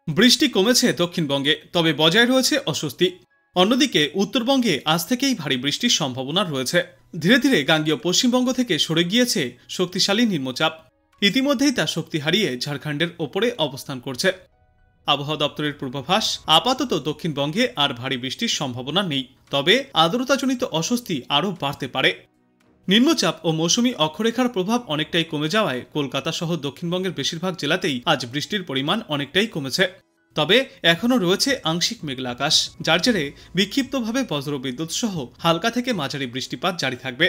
বৃষ্টি কমেছে দক্ষিণবঙ্গে, তবে বজায় রয়েছে অস্বস্তি। অন্যদিকে উত্তরবঙ্গে আজ থেকেই ভারী বৃষ্টির সম্ভাবনা রয়েছে। ধীরে ধীরে গাঙ্গেয় পশ্চিমবঙ্গ থেকে সরে গিয়েছে শক্তিশালী নিম্নচাপ। ইতিমধ্যেই তা শক্তি হারিয়ে ঝাড়খণ্ডের ওপরে অবস্থান করছে। আবহাওয়া দপ্তরের পূর্বাভাস, আপাতত দক্ষিণবঙ্গে আর ভারী বৃষ্টির সম্ভাবনা নেই, তবে আর্দ্রতাজনিত অস্বস্তি আরও বাড়তে পারে। নিম্নচাপ ও মৌসুমী অক্ষরেখার প্রভাব অনেকটাই কমে যাওয়ায় কলকাতা সহ দক্ষিণবঙ্গের বেশিরভাগ জেলাতেই আজ বৃষ্টির পরিমাণ অনেকটাই কমেছে। তবে এখনও রয়েছে আংশিক মেঘলা আকাশ, যার জেরে বিক্ষিপ্তভাবে বজ্রবিদ্যুৎ সহ হালকা থেকে মাঝারি বৃষ্টিপাত জারি থাকবে।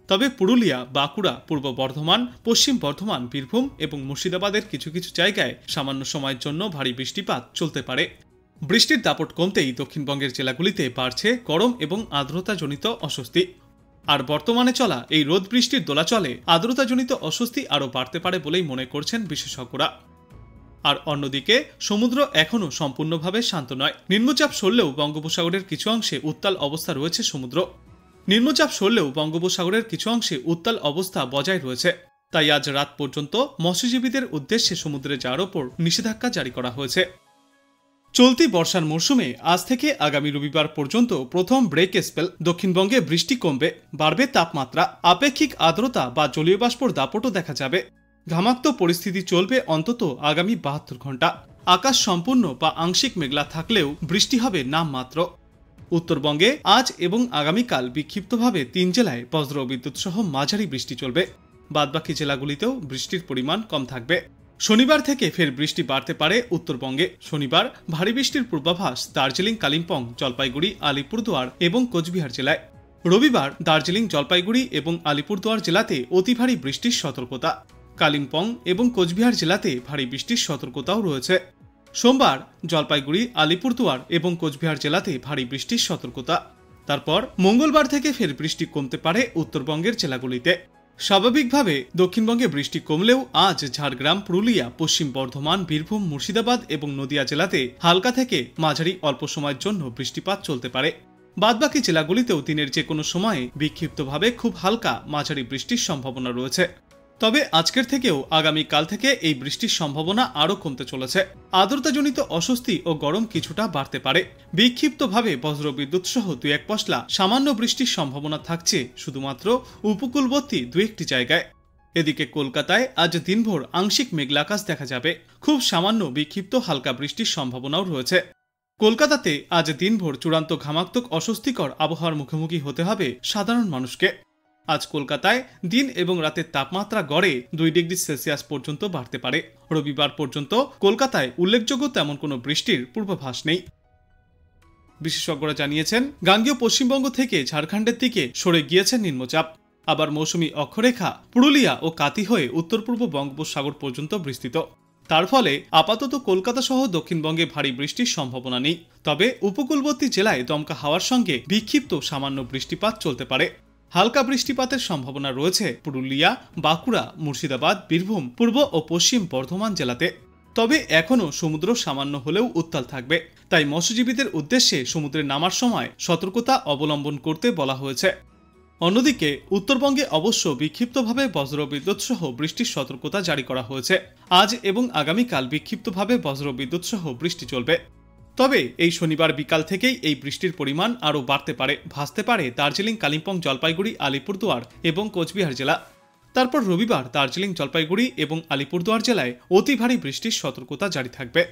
তবে পুরুলিয়া, বাঁকুড়া, পূর্ব বর্ধমান, পশ্চিম বর্ধমান, বীরভূম এবং মুর্শিদাবাদের কিছু কিছু জায়গায় সামান্য সময়ের জন্য ভারী বৃষ্টিপাত চলতে পারে। বৃষ্টির দাপট কমতেই দক্ষিণবঙ্গের জেলাগুলিতে বাড়ছে গরম এবং আর্দ্রতাজনিত অস্বস্তি। আর বর্তমানে চলা এই রোদ বৃষ্টির দোলাচলে আর্দ্রতাজনিত অস্বস্তি আরও বাড়তে পারে বলেই মনে করছেন বিশেষজ্ঞরা। আর অন্যদিকে সমুদ্র এখনও সম্পূর্ণভাবে শান্ত নয়। নিম্নচাপ সরলেও বঙ্গোপসাগরের কিছু অংশে উত্তাল অবস্থা রয়েছে। নিম্নচাপ সরলেও বঙ্গোপসাগরের কিছু অংশে উত্তাল অবস্থা বজায় রয়েছে। তাই আজ রাত পর্যন্ত মৎস্যজীবীদের উদ্দেশ্যে সমুদ্রে যাওয়ার ওপর নিষেধাজ্ঞা জারি করা হয়েছে। চলতি বর্ষার মরশুমে আজ থেকে আগামী রবিবার পর্যন্ত প্রথম ব্রেক স্পেল দক্ষিণবঙ্গে বৃষ্টি কমবে, বাড়বে তাপমাত্রা, আপেক্ষিক আর্দ্রতা বা জলীয় বাষ্পর দাপটও দেখা যাবে। ঘামাক্ত পরিস্থিতি চলবে অন্তত আগামী 72 ঘন্টা। আকাশ সম্পূর্ণ বা আংশিক মেঘলা থাকলেও বৃষ্টি হবে নামমাত্র। উত্তরবঙ্গে আজ এবং আগামীকাল বিক্ষিপ্তভাবে 3 জেলায় বজ্রবিদ্যুৎ সহ মাঝারি বৃষ্টি চলবে। বাদবাকি জেলাগুলিতেও বৃষ্টির পরিমাণ কম থাকবে। শনিবার থেকে ফের বৃষ্টি বাড়তে পারে উত্তরবঙ্গে। শনিবার ভারী বৃষ্টির পূর্বাভাস দার্জিলিং, কালিম্পং, জলপাইগুড়ি, আলিপুরদুয়ার এবং কোচবিহার জেলায়। রবিবার দার্জিলিং, জলপাইগুড়ি এবং আলিপুরদুয়ার জেলাতে অতি ভারী বৃষ্টির সতর্কতা। কালিম্পং এবং কোচবিহার জেলাতে ভারী বৃষ্টির সতর্কতাও রয়েছে। সোমবার জলপাইগুড়ি, আলিপুরদুয়ার এবং কোচবিহার জেলাতে ভারী বৃষ্টির সতর্কতা। তারপর মঙ্গলবার থেকে ফের বৃষ্টি কমতে পারে উত্তরবঙ্গের জেলাগুলিতে। স্বাভাবিকভাবে দক্ষিণবঙ্গে বৃষ্টি কমলেও আজ ঝাড়গ্রাম, পুরুলিয়া, পশ্চিম বর্ধমান, বীরভূম, মুর্শিদাবাদ এবং নদিয়া জেলাতে হালকা থেকে মাঝারি অল্প সময়ের জন্য বৃষ্টিপাত চলতে পারে। বাদবাকি জেলাগুলিতেও দিনের যে কোনো সময়ে বিক্ষিপ্তভাবে খুব হালকা মাঝারি বৃষ্টির সম্ভাবনা রয়েছে। তবে আজকের থেকেও আগামীকাল থেকে এই বৃষ্টির সম্ভাবনা আরও কমতে চলেছে। আর্দ্রতাজনিত অস্বস্তি ও গরম কিছুটা বাড়তে পারে। বিক্ষিপ্তভাবে বজ্রবিদ্যুৎ সহ 2-1 পশলা সামান্য বৃষ্টির সম্ভাবনা থাকছে শুধুমাত্র উপকূলবর্তী 2-1টি জায়গায়। এদিকে কলকাতায় আজ দিনভর আংশিক মেঘলা আকাশ দেখা যাবে। খুব সামান্য বিক্ষিপ্ত হালকা বৃষ্টির সম্ভাবনাও রয়েছে। কলকাতাতে আজ দিনভর চূড়ান্ত ঘামাক্তক অস্বস্তিকর আবহাওয়ার মুখোমুখি হতে হবে সাধারণ মানুষকে। আজ কলকাতায় দিন এবং রাতের তাপমাত্রা গড়ে 2 ডিগ্রি সেলসিয়াস পর্যন্ত বাড়তে পারে। রবিবার পর্যন্ত কলকাতায় উল্লেখযোগ্য তেমন কোনো বৃষ্টির পূর্বাভাস নেই। বিশেষজ্ঞরা জানিয়েছেন, গাঙ্গেয় পশ্চিমবঙ্গ থেকে ঝাড়খণ্ডের দিকে সরে গিয়েছে নিম্নচাপ। আবার মৌসুমী অক্ষরেখা পুরুলিয়া ও কাতি হয়ে উত্তর পূর্ব বঙ্গোপসাগর পর্যন্ত বিস্তৃত। তার ফলে আপাতত কলকাতা সহ দক্ষিণবঙ্গে ভারী বৃষ্টির সম্ভাবনা নেই। তবে উপকূলবর্তী জেলায় দমকা হাওয়ার সঙ্গে বিক্ষিপ্ত সামান্য বৃষ্টিপাত চলতে পারে। হালকা বৃষ্টিপাতের সম্ভাবনা রয়েছে পুরুলিয়া, বাঁকুড়া, মুর্শিদাবাদ, বীরভূম, পূর্ব ও পশ্চিম বর্ধমান জেলাতে। তবে এখনও সমুদ্র সামান্য হলেও উত্তাল থাকবে। তাই মৎস্যজীবীদের উদ্দেশ্যে সমুদ্রে নামার সময় সতর্কতা অবলম্বন করতে বলা হয়েছে। অন্যদিকে উত্তরবঙ্গে অবশ্য বিক্ষিপ্তভাবে বজ্রবিদ্যুৎ সহ বৃষ্টির সতর্কতা জারি করা হয়েছে। আজ এবং আগামীকাল বিক্ষিপ্তভাবে বজ্রবিদ্যুৎ সহ বৃষ্টি চলবে। তবে এই শনিবার বিকাল থেকেই এই বৃষ্টির পরিমাণ আরও বাড়তে পারে। ভাসতে পারে দার্জিলিং, কালিম্পং, জলপাইগুড়ি, আলিপুরদুয়ার এবং কোচবিহার জেলা। তারপর রবিবার দার্জিলিং, জলপাইগুড়ি এবং আলিপুরদুয়ার জেলায় অতি ভারী বৃষ্টির সতর্কতা জারি থাকবে।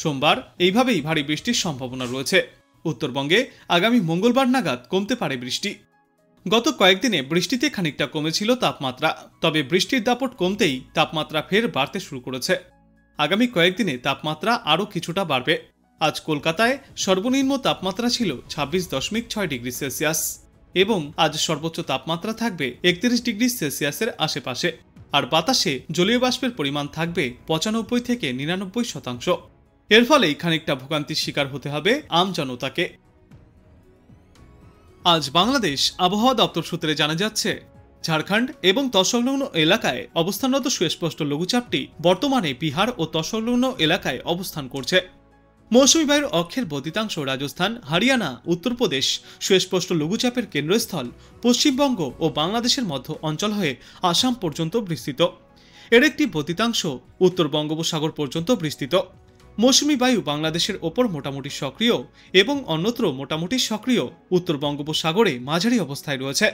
সোমবার এইভাবেই ভারী বৃষ্টির সম্ভাবনা রয়েছে। উত্তরবঙ্গে আগামী মঙ্গলবার নাগাদ কমতে পারে বৃষ্টি। গত কয়েকদিনে বৃষ্টিতে খানিকটা কমেছিল তাপমাত্রা, তবে বৃষ্টির দাপট কমতেই তাপমাত্রা ফের বাড়তে শুরু করেছে। আগামী কয়েকদিনে তাপমাত্রা আরও কিছুটা বাড়বে। আজ কলকাতায় সর্বনিম্ন তাপমাত্রা ছিল 26.6 ডিগ্রি সেলসিয়াস এবং আজ সর্বোচ্চ তাপমাত্রা থাকবে 31 ডিগ্রি সেলসিয়াসের আশেপাশে। আর বাতাসে জলীয় বাষ্পের পরিমাণ থাকবে 95 থেকে 99%। এর ফলেই খানিকটা ভোগান্তির শিকার হতে হবে আমজনতাকে। আজ বাংলাদেশ আবহাওয়া দপ্তর সূত্রে জানা যাচ্ছে, ঝাড়খণ্ড এবং তৎসংলগ্ন এলাকায় অবস্থানরত সুস্পষ্ট লঘুচাপটি বর্তমানে বিহার ও তৎসংলগ্ন এলাকায় অবস্থান করছে। মৌসুমী বায়ুর অক্ষের বর্ধিতাংশ রাজস্থান, হরিয়ানা, উত্তরপ্রদেশ, সুস্পষ্ট লঘুচাপের কেন্দ্রস্থল পশ্চিমবঙ্গ ও বাংলাদেশের মধ্য অঞ্চল হয়ে আসাম পর্যন্ত বিস্তৃত। এর একটি বর্ধিতাংশ উত্তর বঙ্গোপসাগর পর্যন্ত বিস্তৃত। মৌসুমী বায়ু বাংলাদেশের ওপর মোটামুটি সক্রিয় এবং অন্যত্র মোটামুটি সক্রিয় উত্তর বঙ্গোপসাগরে মাঝারি অবস্থায় রয়েছে।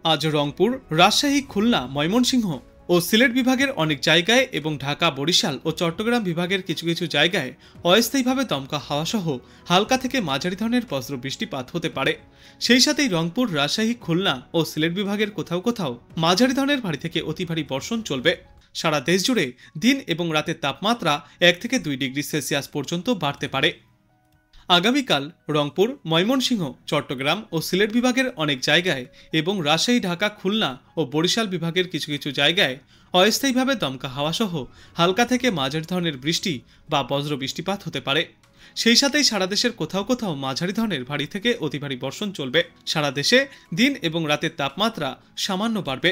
আজ রংপুর, রাজশাহী, খুলনা, ময়মনসিংহ ও সিলেট বিভাগের অনেক জায়গায় এবং ঢাকা, বরিশাল ও চট্টগ্রাম বিভাগের কিছু কিছু জায়গায় অস্থায়ীভাবে দমকা হাওয়া সহ হালকা থেকে মাঝারি ধরনের বজ্র বৃষ্টিপাত হতে পারে। সেই সাথেই রংপুর, রাজশাহী, খুলনা ও সিলেট বিভাগের কোথাও কোথাও মাঝারি ধরনের ভারী থেকে অতি ভারী বর্ষণ চলবে। সারা দেশ জুড়ে দিন এবং রাতের তাপমাত্রা 1 থেকে 2 ডিগ্রি সেলসিয়াস পর্যন্ত বাড়তে পারে। আগামীকাল রংপুর, ময়মনসিংহ, চট্টগ্রাম ও সিলেট বিভাগের অনেক জায়গায় এবং রাজশাহী, ঢাকা, খুলনা ও বরিশাল বিভাগের কিছু কিছু জায়গায় অস্থায়ীভাবে দমকা হাওয়া সহ হালকা থেকে মাঝারি ধরনের বৃষ্টি বা বজ্র বৃষ্টিপাত হতে পারে। সেই সাথেই সারা দেশের কোথাও কোথাও মাঝারি ধরনের ভারী থেকে অতি ভারী বর্ষণ চলবে। সারা দেশে দিন এবং রাতের তাপমাত্রা সামান্য বাড়বে।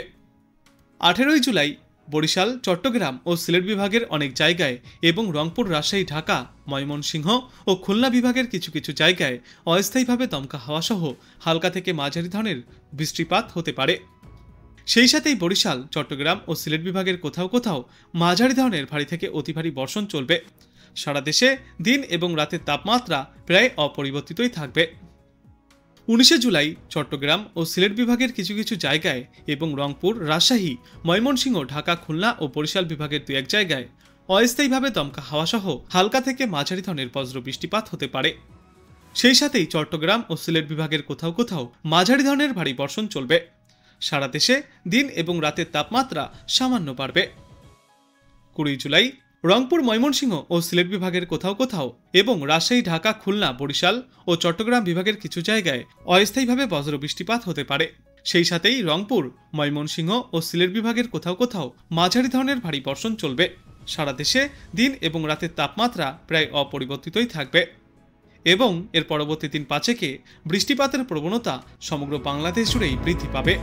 18 জুলাই বরিশাল, চট্টগ্রাম ও সিলেট বিভাগের অনেক জায়গায় এবং রংপুর, রাজশাহী, ঢাকা, ময়মনসিংহ ও খুলনা বিভাগের কিছু কিছু জায়গায় অস্থায়ীভাবে দমকা হাওয়া সহ হালকা থেকে মাঝারি ধরনের বৃষ্টিপাত হতে পারে। সেই সাথেই বরিশাল, চট্টগ্রাম ও সিলেট বিভাগের কোথাও কোথাও মাঝারি ধরনের ভারী থেকে অতি ভারী বর্ষণ চলবে। সারা দেশে দিন এবং রাতের তাপমাত্রা প্রায় অপরিবর্তিতই থাকবে। 19 জুলাই চট্টগ্রাম ও সিলেট বিভাগের কিছু কিছু জায়গায় এবং রংপুর, রাজশাহী, ময়মনসিংহ, ঢাকা, খুলনা ও বরিশাল বিভাগের 2-1 জায়গায় অস্থায়ীভাবে দমকা হাওয়া সহ হালকা থেকে মাঝারি ধরনের বজ্র বৃষ্টিপাত হতে পারে। সেই সাথেই চট্টগ্রাম ও সিলেট বিভাগের কোথাও কোথাও মাঝারি ধরনের ভারী বর্ষণ চলবে। সারা দেশে দিন এবং রাতের তাপমাত্রা সামান্য বাড়বে। 20 জুলাই রংপুর, ময়মনসিংহ ও সিলেট বিভাগের কোথাও কোথাও এবং রাজশাহী, ঢাকা, খুলনা, বরিশাল ও চট্টগ্রাম বিভাগের কিছু জায়গায় অস্থায়ীভাবে বজ্র বৃষ্টিপাত হতে পারে। সেই সাথেই রংপুর, ময়মনসিংহ ও সিলেট বিভাগের কোথাও কোথাও মাঝারি ধরনের ভারী বর্ষণ চলবে। সারা দেশে দিন এবং রাতের তাপমাত্রা প্রায় অপরিবর্তিতই থাকবে এবং এর পরবর্তী দিন 5 বৃষ্টিপাতের প্রবণতা সমগ্র বাংলাদেশ জুড়েই বৃদ্ধি পাবে।